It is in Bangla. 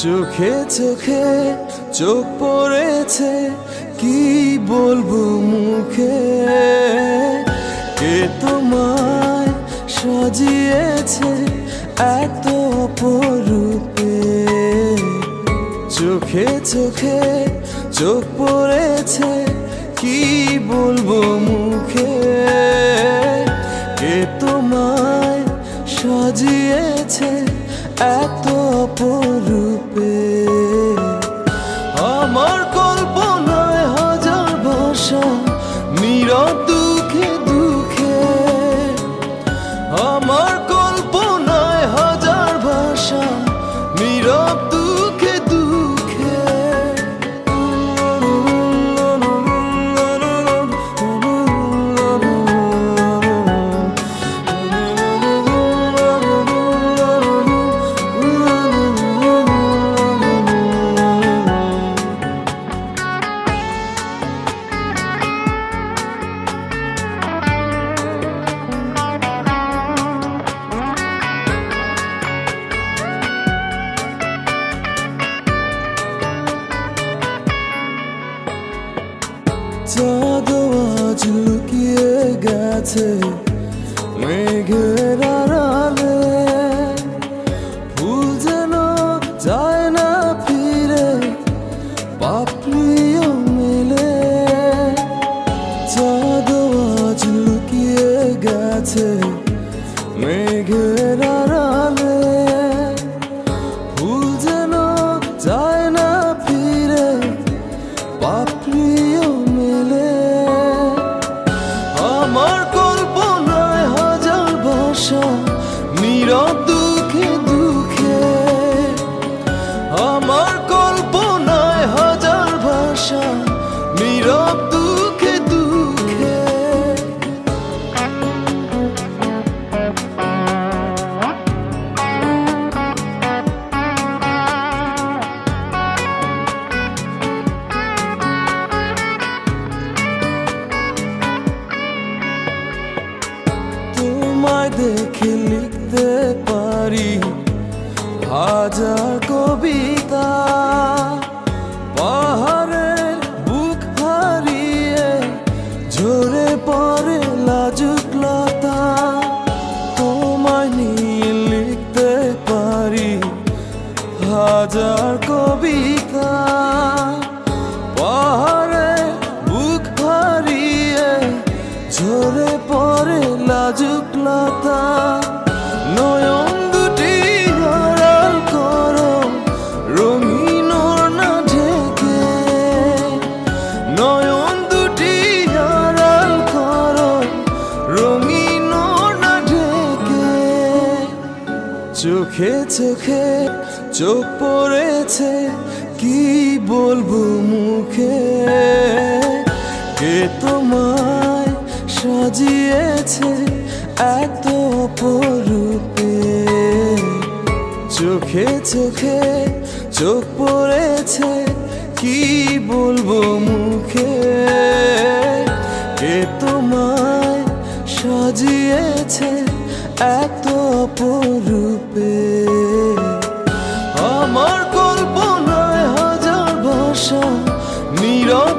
চোখে চোখে চোখ পড়েছে, কি বলবো মুখে, কে তোমায় সাজিয়েছে এত অপরূপে। চোখে চোখে চোখ পড়েছে, কি বলবো মুখে, কে তোমায় সাজিয়েছে এত অপরূপে। আমার কল্পনায় হাজার ভাষা, নীরব দুঃখে দুঃখে। আমার কল্পনায় হাজার ভাষা, নীরব দুঃখে দুঃখে। চাঁদ আজ লুকিয়ে গেছে মেঘের আড়ালে, ফুল যেন যায় না ফিরে, পাপড়িও মেলে। চাঁদ আজ লুকিয়ে গেছে মেঘের আড়ালে, ফুল যেন যায় না ফিরে, পাপড়িও মেলে। আমার কল্পনায় হাজার ভাষা, নীরব দুঃখে দুঃখে। আমার কল্পনায় হাজার ভাষা, নীরব দুঃখে দুঃখে। তোমায় দেখে লিখতে পারি হাজার কবিতা, পাহাড়ের বুক হারিয়ে ঝরে পড়ে লাজুক লতা। তোমায় নিয়ে লিখতে পারি হাজার কবিতা, পাহাড়ের বুক হারিয়ে ঝরে পড়ে লাজুক লতা। নয়ন দুটি আড়াল করো রঙিন ওড়না ঢেকে, নয়ন দুটি আড়াল করো রঙিন ওড়না ঢেকে। চোখে চোখে চোখ পড়েছে, কি বলবো মুখে, কে তোমায় সাজিয়েছে এত অপরূপে। চোখে চোখে চোখ পড়েছে, কি বলবো মুখে, কে তোমায় সাজিয়েছে এত অপরূপে। আমার কল্পনায় হাজার ভাষা, নীরব